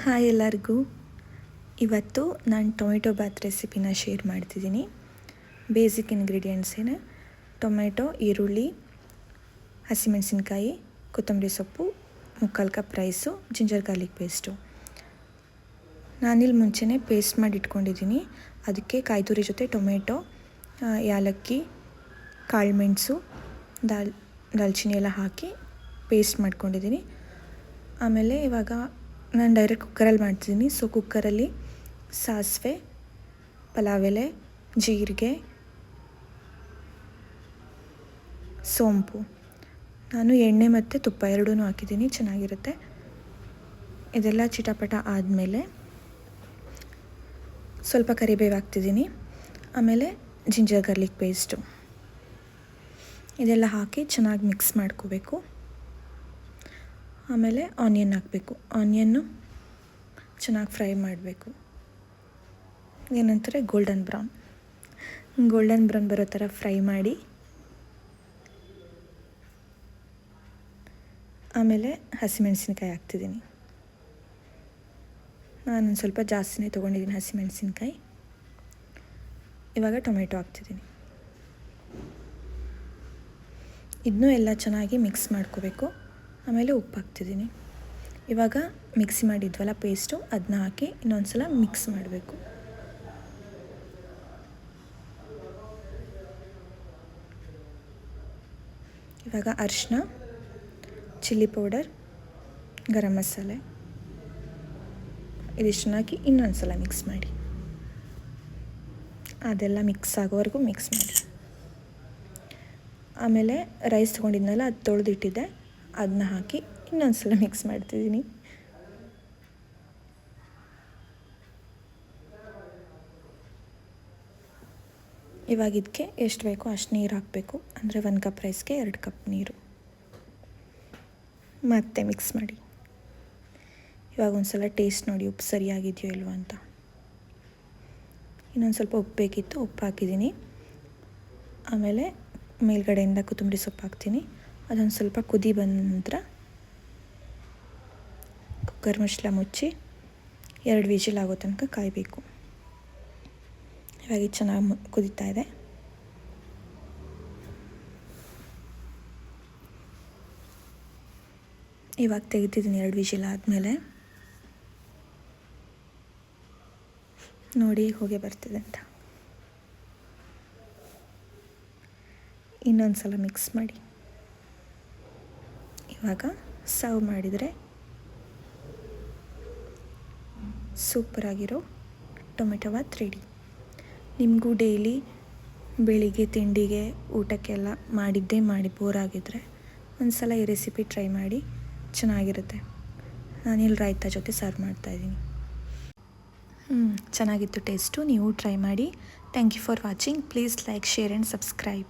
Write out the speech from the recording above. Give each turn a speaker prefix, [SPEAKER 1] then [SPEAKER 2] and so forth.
[SPEAKER 1] Hi ಎಲ್ಲರಿಗೂ. ಇವತ್ತು ನಾನು ಟೊಮೆಟೊ ಬಾತ್ ರೆಸಿಪಿನ ಶೇರ್ ಮಾಡ್ತಿದ್ದೀನಿ. ಬೇಸಿಕ್ ಇಂಗ್ರೀಡಿಯೆಂಟ್ಸ್ ಏನು: ಟೊಮೆಟೊ, ಈರುಳ್ಳಿ, ಹಸಿಮೆಣಸಿನ್ಕಾಯಿ, ಕೊತ್ತಂಬರಿ ಸೊಪ್ಪು, 3/4 cup rice, ginger garlic paste. ನಾನಿಲ್ಲಿ ಮುಂಚೆನೇ ಪೇಸ್ಟ್ ಮಾಡಿ ಇಟ್ಕೊಂಡಿದ್ದೀನಿ. ಅದಕ್ಕೆ ಕಾಯಿ ತುರಿ ಜೊತೆ ಟೊಮೆಟೊ, ಯಾಲಕ್ಕಿ, ಕಾಳುಮೆಣಸು, ದಾಲ್ಚಿನ್ನಿ ಎಲ್ಲ ಹಾಕಿ ಪೇಸ್ಟ್ ಮಾಡ್ಕೊಂಡಿದ್ದೀನಿ. ಆಮೇಲೆ ಇವಾಗ ನಾನು ಡೈರೆಕ್ಟ್ ಕುಕ್ಕರಲ್ಲಿ ಮಾಡ್ತಿದ್ದೀನಿ. ಸೊ ಕುಕ್ಕರಲ್ಲಿ ಸಾಸಿವೆ, ಪಲಾವ್ ಎಲೆ, ಜೀರಿಗೆ, ಸೋಂಪು, ನಾನು ಎಣ್ಣೆ ಮತ್ತು ತುಪ್ಪ ಎರಡೂ ಹಾಕಿದ್ದೀನಿ, ಚೆನ್ನಾಗಿರುತ್ತೆ. ಇದೆಲ್ಲ ಚಿಟಪಟ ಆದಮೇಲೆ ಸ್ವಲ್ಪ ಕರಿಬೇವು ಹಾಕ್ತಿದ್ದೀನಿ. ಆಮೇಲೆ ಜಿಂಜರ್ ಗಾರ್ಲಿಕ್ ಪೇಸ್ಟು ಇದೆಲ್ಲ ಹಾಕಿ ಚೆನ್ನಾಗಿ ಮಿಕ್ಸ್ ಮಾಡ್ಕೋಬೇಕು. ಆಮೇಲೆ ಆನಿಯನ್ ಹಾಕಬೇಕು. ಆನಿಯನ್ನು ಚೆನ್ನಾಗಿ ಫ್ರೈ ಮಾಡಬೇಕು. ಏನಂತಾರೆ ಗೋಲ್ಡನ್ ಬ್ರೌನ್ ಬರೋ ಥರ ಫ್ರೈ ಮಾಡಿ, ಆಮೇಲೆ ಹಸಿಮೆಣಸಿನ್ಕಾಯಿ ಹಾಕ್ತಿದ್ದೀನಿ. ನಾನು ಸ್ವಲ್ಪ ಜಾಸ್ತಿನೇ ತೊಗೊಂಡಿದ್ದೀನಿ ಹಸಿಮೆಣಸಿನ್ಕಾಯಿ. ಇವಾಗ ಟೊಮೆಟೊ ಹಾಕ್ತಿದ್ದೀನಿ. ಇದನ್ನೂ ಎಲ್ಲ ಚೆನ್ನಾಗಿ ಮಿಕ್ಸ್ ಮಾಡ್ಕೋಬೇಕು. ಆಮೇಲೆ ಉಪ್ಪು ಹಾಕ್ತಿದ್ದೀನಿ. ಇವಾಗ ಮಿಕ್ಸಿ ಮಾಡಿದ್ವಲ್ಲ ಪೇಸ್ಟು, ಅದನ್ನ ಹಾಕಿ ಇನ್ನೊಂದು ಸಲ ಮಿಕ್ಸ್ ಮಾಡಬೇಕು. ಇವಾಗ ಅರಿಶಿನ, ಚಿಲ್ಲಿ ಪೌಡರ್, ಗರಂ ಮಸಾಲೆ ಇದಿಷ್ಟನ್ನ ಹಾಕಿ ಇನ್ನೊಂದು ಸಲ ಮಿಕ್ಸ್ ಮಾಡಿ. ಅದೆಲ್ಲ ಮಿಕ್ಸ್ ಆಗೋವರೆಗೂ ಮಿಕ್ಸ್ ಮಾಡಿ. ಆಮೇಲೆ ರೈಸ್ ತೊಗೊಂಡಿದ್ನಲ್ಲ, ಅದು ತೊಳೆದಿಟ್ಟಿದ್ದೆ, ಅದನ್ನ ಹಾಕಿ ಇನ್ನೊಂದು ಸಲ ಮಿಕ್ಸ್ ಮಾಡ್ತಿದ್ದೀನಿ. ಇವಾಗ ಇದಕ್ಕೆ ಎಷ್ಟು ಬೇಕೋ ಅಷ್ಟು ನೀರು ಹಾಕಬೇಕು. ಅಂದರೆ 1 ಕಪ್ ರೈಸ್ಗೆ 2 ಕಪ್ ನೀರು. ಮತ್ತೆ ಮಿಕ್ಸ್ ಮಾಡಿ. ಇವಾಗ ಒಂದು ಸಲ ಟೇಸ್ಟ್ ನೋಡಿ, ಉಪ್ಪು ಸರಿಯಾಗಿದೆಯೋ ಇಲ್ವೋ ಅಂತ. ಇನ್ನೊಂದು ಸ್ವಲ್ಪ ಉಪ್ಪು ಬೇಕಿತ್ತು, ಉಪ್ಪು ಹಾಕಿದ್ದೀನಿ. ಆಮೇಲೆ ಮೇಲ್ಗಡೆಯಿಂದ ಕೊತ್ತಂಬರಿ ಸೊಪ್ಪು ಹಾಕ್ತೀನಿ. ಅದೊಂದು ಸ್ವಲ್ಪ ಕುದಿ ಬಂದ ನಂತರ ಕುಕ್ಕರ್ ಮುಚ್ಚಳ ಮುಚ್ಚಿ 2 ವಿಜಿಲ್ ಆಗೋ ತನಕ ಕಾಯಬೇಕು. ಇವಾಗ ಚೆನ್ನಾಗಿ ಕುದೀತಾ ಇದೆ. ಇವಾಗ ತೆಗೆದಿದ್ದೀನಿ 2 ವಿಜಿಲ್ ಆದಮೇಲೆ. ನೋಡಿ ಹೋಗಿ ಬರ್ತಿದೆ ಅಂತ. ಇನ್ನೊಂದು ಸಲ ಮಿಕ್ಸ್ ಮಾಡಿ. ಇವಾಗ ಸರ್ವ್ ಮಾಡಿದರೆ ಸೂಪರಾಗಿರೋ ಟೊಮೆಟೊ ಬಾತ್ ರೆಡಿ. ನಿಮಗೂ ಡೈಲಿ ಬೆಳಿಗ್ಗೆ ತಿಂಡಿಗೆ ಊಟಕ್ಕೆಲ್ಲ ಮಾಡಿ ಬೋರ್ ಆಗಿದ್ದರೆ ಒಂದು ಸಲ ಈ ರೆಸಿಪಿ ಟ್ರೈ ಮಾಡಿ, ಚೆನ್ನಾಗಿರುತ್ತೆ. ನಾನಿಲ್ಲಿ ರಾಯ್ತಾ ಜೊತೆ ಸರ್ವ್ ಮಾಡ್ತಾಯಿದ್ದೀನಿ. ಚೆನ್ನಾಗಿತ್ತು ಟೇಸ್ಟು. ನೀವು ಟ್ರೈ ಮಾಡಿ. Thank you for watching. Please like, share and subscribe.